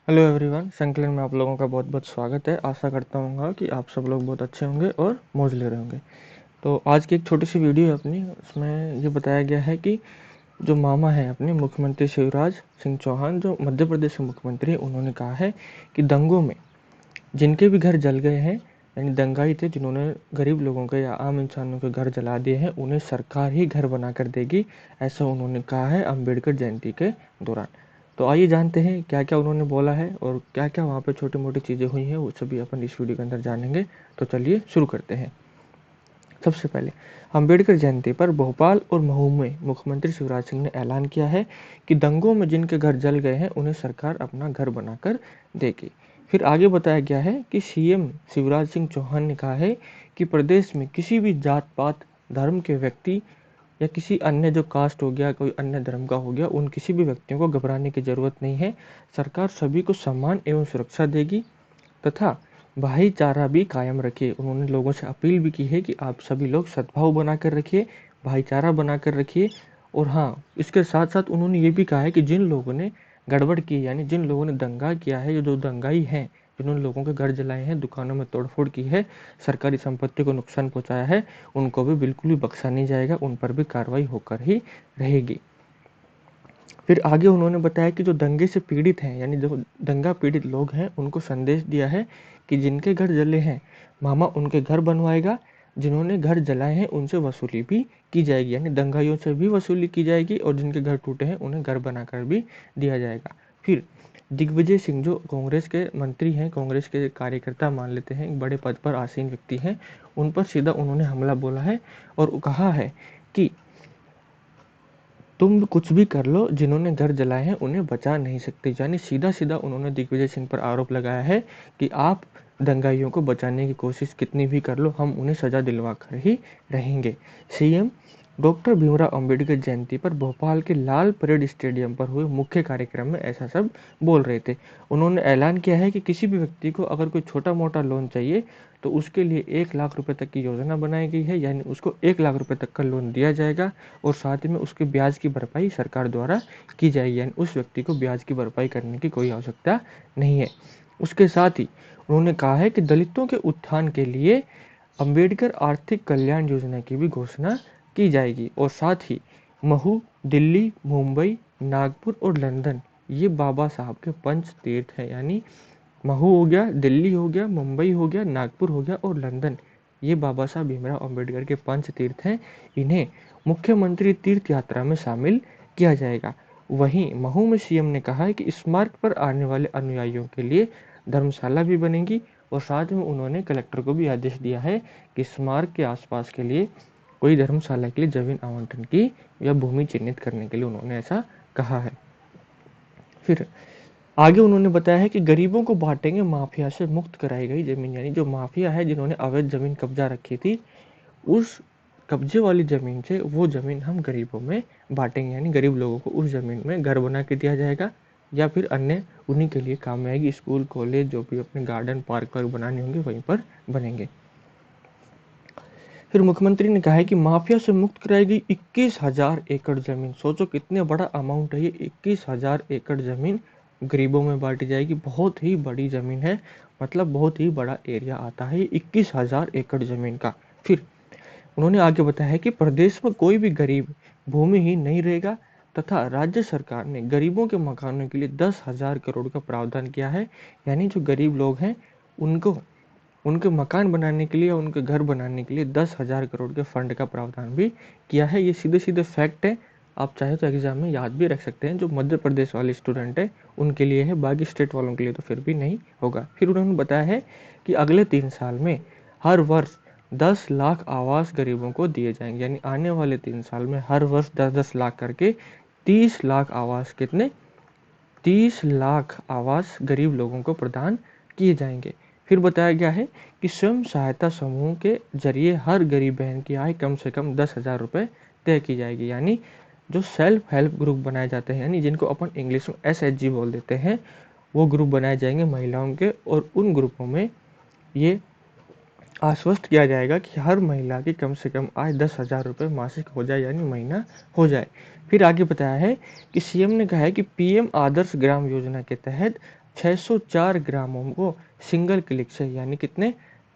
Hello everyone, संकलन में आप लोगों का बहुत बहुत स्वागत है। आशा करता हूँ कि आप सब लोग बहुत अच्छे होंगे और मौज ले रहे होंगे। तो आज की एक छोटी सी वीडियो है अपनी, उसमें ये बताया गया है कि जो मामा है अपने मुख्यमंत्री शिवराज सिंह चौहान, जो मध्य प्रदेश के मुख्यमंत्री हैं, उन्होंने कहा है कि दंगों में जिनके भी घर जल गए हैं, यानी दंगाई थे जिन्होंने गरीब लोगों के या आम इंसानों के घर जला दिए हैं, उन्हें सरकार ही घर बना कर देगी। ऐसा उन्होंने कहा है अम्बेडकर जयंती के दौरान। तो आइए जानते हैं क्या क्या उन्होंने बोला है और क्या क्या वहाँ पे छोटी मोटी चीज़ें हुई हैं, वो सभी अपन इस वीडियो के अंदर जानेंगे। तो चलिए शुरू करते हैं। सबसे पहले अम्बेडकर जयंती पर भोपाल और महू में मुख्यमंत्री शिवराज सिंह ने ऐलान किया है कि दंगों में जिनके घर जल गए हैं उन्हें सरकार अपना घर बनाकर देगी। फिर आगे बताया गया है कि सीएम शिवराज सिंह चौहान ने कहा है कि प्रदेश में किसी भी जात पात धर्म के व्यक्ति या किसी अन्य जो कास्ट हो गया, कोई अन्य धर्म का हो गया, उन किसी भी व्यक्तियों को घबराने की जरूरत नहीं है। सरकार सभी को सम्मान एवं सुरक्षा देगी तथा भाईचारा भी कायम रखिए। उन्होंने लोगों से अपील भी की है कि आप सभी लोग सद्भाव बनाकर रखिए, भाईचारा बनाकर रखिए। और हाँ, इसके साथ साथ उन्होंने ये भी कहा है कि जिन लोगों ने गड़बड़ की, यानी जिन लोगों ने दंगा किया है, जो दंगाई हैं, जिन्होंने लोगों के घर जलाए हैं, दुकानों में तोड़फोड़ की है, सरकारी संपत्ति को नुकसान पहुंचाया है, उनको भी बिल्कुल भी बख्शा नहीं जाएगा, उन पर भी कार्रवाई होकर ही रहेगी। फिर आगे उन्होंने बताया कि जो दंगे से पीड़ित हैं, यानी जो दंगा पीड़ित लोग हैं, उनको संदेश दिया है कि जिनके घर जले हैं मामा उनके घर बनवाएगा, जिन्होंने घर जलाए हैं उनसे वसूली भी की जाएगी, यानी दंगाइयों से भी वसूली की जाएगी और जिनके घर टूटे हैं उन्हें घर बनाकर भी दिया जाएगा। फिर दिग्विजय सिंह जो कांग्रेस के मंत्री हैं, कांग्रेस के कार्यकर्ता मान लेते हैं, एक बड़े पद पर आसीन व्यक्ति हैं, उन पर सीधा उन्होंने हमला बोला है और कहा है कि तुम कुछ भी कर लो, जिन्होंने घर जलाए हैं उन्हें बचा नहीं सकते। यानी सीधा सीधा उन्होंने दिग्विजय सिंह पर आरोप लगाया है कि आप दंगाइयों को बचाने की कोशिश कितनी भी कर लो, हम उन्हें सजा दिलवा कर ही रहेंगे। सीएम डॉक्टर भीमराव अंबेडकर जयंती पर भोपाल के लाल परेड स्टेडियम पर हुए मुख्य कार्यक्रम में ऐसा सब बोल रहे थे। उन्होंने ऐलान किया है कि किसी भी व्यक्ति को अगर कोई छोटा मोटा लोन चाहिए तो उसके लिए 1 लाख रुपए तक की योजना बनाई गई है, यानी उसको 1 लाख रुपए तक का लोन दिया जाएगा और साथ ही में उसके ब्याज की भरपाई सरकार द्वारा की जाएगी, यानी उस व्यक्ति को ब्याज की भरपाई करने की कोई आवश्यकता नहीं है। उसके साथ ही उन्होंने कहा है कि दलितों के उत्थान के लिए अंबेडकर आर्थिक कल्याण योजना की भी घोषणा की जाएगी और साथ ही महू, दिल्ली, मुंबई, नागपुर और लंदन ये बाबा साहब के पंच तीर्थ हैं, यानी महू हो गया, दिल्ली हो गया, मुंबई हो गया, नागपुर हो गया और लंदन, ये बाबा साहब भीमराव अंबेडकर के पंच तीर्थ हैं। इन्हें मुख्यमंत्री तीर्थ यात्रा में शामिल किया जाएगा। वहीं महू में सीएम ने कहा है कि स्मारक पर आने वाले अनुयायियों के लिए धर्मशाला भी बनेगी और साथ में उन्होंने कलेक्टर को भी आदेश दिया है कि स्मारक के आसपास के लिए कोई धर्मशाला के लिए जमीन आवंटन की या भूमि चिन्हित करने के लिए उन्होंने ऐसा कहा है। फिर आगे उन्होंने बताया है कि गरीबों को बांटेंगे माफिया से मुक्त कराई गई जमीन, यानी जो माफिया है जिन्होंने अवैध जमीन कब्जा रखी थी, उस कब्जे वाली जमीन से वो जमीन हम गरीबों में बांटेंगे, यानी गरीब लोगों को उस जमीन में घर बना के दिया जाएगा या फिर अन्य उन्हीं के लिए काम में आएगी। स्कूल कॉलेज जो भी अपने गार्डन पार्क वार्क बनाने होंगे वहीं पर बनेंगे। फिर मुख्यमंत्री ने कहा है कि माफिया से मुक्त कराई गई 21,000 एकड़ जमीन, सोचो कितने बड़ा अमाउंट है ये, 21,000 एकड़ जमीन गरीबों में बांटी जाएगी। बहुत ही बड़ी जमीन है, मतलब बहुत ही बड़ा एरिया आता है 21,000 एकड़ जमीन का। फिर उन्होंने आगे बताया है कि प्रदेश में कोई भी गरीब भूमिहीन नहीं रहेगा तथा राज्य सरकार ने गरीबों के मकानों के लिए 10,000 करोड़ का प्रावधान किया है, यानी जो गरीब लोग हैं उनको उनके मकान बनाने के लिए या उनके घर बनाने के लिए 10,000 करोड़ के फंड का प्रावधान भी किया है। ये सीधे सीधे फैक्ट है, आप चाहे तो एग्जाम में याद भी रख सकते हैं। जो मध्य प्रदेश वाले स्टूडेंट है उनके लिए है, बाकी स्टेट वालों के लिए तो फिर भी नहीं होगा। फिर उन्होंने बताया है कि अगले 3 साल में हर वर्ष 10 लाख आवास गरीबों को दिए जाएंगे, यानी आने वाले 3 साल में हर वर्ष 10-10 लाख करके 30 लाख आवास, कितने, 30 लाख आवास गरीब लोगों को प्रदान किए जाएंगे। फिर बताया गया है कि स्वयं सहायता समूह के जरिए हर गरीब बहन की आय कम से कम 10,000 रुपये तय की जाएगी, यानी जो सेल्फ हेल्प ग्रुप बनाए जाते हैं, यानी जिनको अपन इंग्लिश में SHG बोल देते हैं, वो ग्रुप बनाए जाएंगे महिलाओं के और उन ग्रुपों में ये आश्वस्त किया जाएगा कि हर महिला की कम से कम आय 10,000 रुपये मासिक हो जाए, यानी महीना हो जाए। फिर आगे बताया है कि सीएम ने कहा है कि पीएम आदर्श ग्राम योजना के तहत 604 ग्रामों को सिंगल क्लिक से, यानी कितने,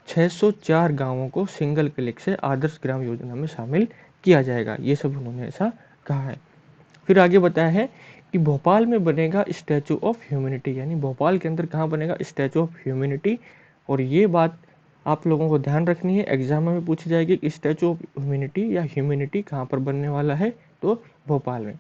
604 गांवों को सिंगल क्लिक से आदर्श ग्राम योजना में शामिल किया जाएगा। ये सब उन्होंने ऐसा कहा है। फिर आगे बताया है कि भोपाल में बनेगा स्टैचू ऑफ ह्यूमैनिटी, यानी भोपाल के अंदर कहाँ बनेगा, स्टैचू ऑफ ह्यूमैनिटी। और ये बात आप लोगों को ध्यान रखनी है, एग्जाम में पूछी जाएगी कि स्टैचू ऑफ ह्यूमैनिटी या ह्यूमैनिटी कहाँ पर बनने वाला है, तो भोपाल में।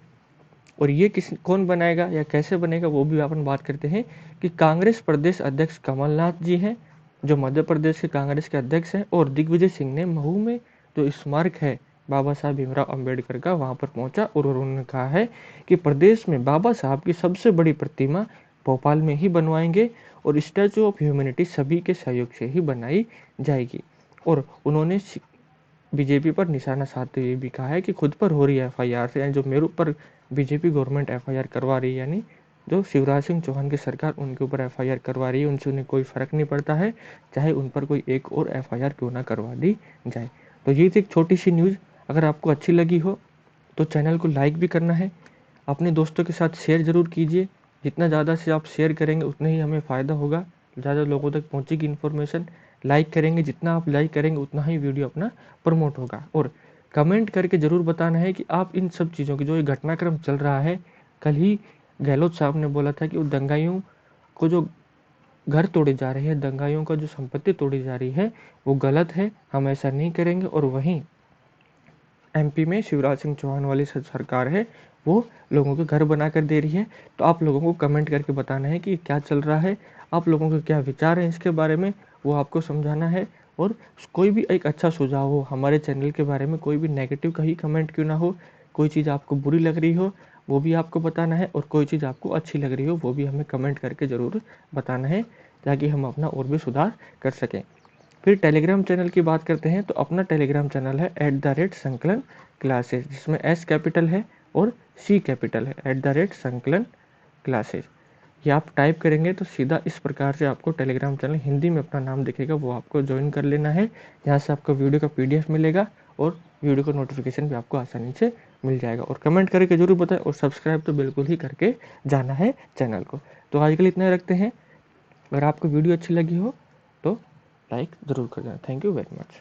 और ये कौन बनाएगा या कैसे बनेगा वो भी अपन बात करते हैं कि कांग्रेस प्रदेश अध्यक्ष कमलनाथ जी हैं, जो मध्य प्रदेश के कांग्रेस के अध्यक्ष हैं, और दिग्विजय सिंह ने महू में जो स्मारक है बाबा साहब भीमराव अंबेडकर का, वहाँ पर पहुँचा और उन्होंने कहा है कि प्रदेश में बाबा साहब की सबसे बड़ी प्रतिमा भोपाल में ही बनवाएंगे और स्टैचू ऑफ ह्यूमैनिटी सभी के सहयोग से ही बनाई जाएगी। और उन्होंने बीजेपी पर निशाना साधते हुए भी कहा है कि खुद पर हो रही एफआईआर से, यानी जो मेरे ऊपर बीजेपी गवर्नमेंट एफआईआर करवा रही है, यानी जो शिवराज सिंह चौहान की सरकार उनके ऊपर एफआईआर करवा रही है, उनसे उन्हें कोई फर्क नहीं पड़ता है, चाहे उन पर कोई एक और एफआईआर क्यों ना करवा दी जाए। तो ये थी एक छोटी सी न्यूज़। अगर आपको अच्छी लगी हो तो चैनल को लाइक भी करना है, अपने दोस्तों के साथ शेयर ज़रूर कीजिए। जितना ज़्यादा से आप शेयर करेंगे उतना ही हमें फ़ायदा होगा, ज़्यादा लोगों तक पहुँचेगी इन्फॉर्मेशन। लाइक करेंगे, जितना आप लाइक करेंगे उतना ही वीडियो अपना प्रमोट होगा। और कमेंट करके ज़रूर बताना है कि आप इन सब चीज़ों की, जो ये घटनाक्रम चल रहा है, कल ही गहलोत साहब ने बोला था कि वो दंगाइयों को जो घर तोड़े जा रहे हैं, दंगाइयों का जो संपत्ति तोड़ी जा रही है, वो गलत है, हम ऐसा नहीं करेंगे। और वहीं एमपी में शिवराज सिंह चौहान वाली सरकार है, वो लोगों के घर बना कर दे रही है। तो आप लोगों को कमेंट करके बताना है कि क्या चल रहा है, आप लोगों के क्या विचार हैं इसके बारे में, वो आपको समझाना है। और कोई भी एक अच्छा सुझाव हो हमारे चैनल के बारे में, कोई भी नेगेटिव कहीं कमेंट क्यों ना हो, कोई चीज़ आपको बुरी लग रही हो वो भी आपको बताना है, और कोई चीज़ आपको अच्छी लग रही हो वो भी हमें कमेंट करके ज़रूर बताना है, ताकि हम अपना और भी सुधार कर सकें। फिर टेलीग्राम चैनल की बात करते हैं, तो अपना टेलीग्राम चैनल है @संकलन क्लासेज, जिसमें एस कैपिटल है और सी कैपिटल है, @संकलन क्लासेज। ये आप टाइप करेंगे तो सीधा इस प्रकार से आपको टेलीग्राम चैनल हिंदी में अपना नाम दिखेगा, वो आपको ज्वाइन कर लेना है। यहाँ से आपको वीडियो का PDF मिलेगा और वीडियो का नोटिफिकेशन भी आपको आसानी से मिल जाएगा। और कमेंट करके जरूर बताएं, और सब्सक्राइब तो बिल्कुल ही करके जाना है चैनल को। तो आज के लिए इतना ही रखते हैं। अगर आपको वीडियो अच्छी लगी हो तो लाइक ज़रूर कर देना। Thank you very much.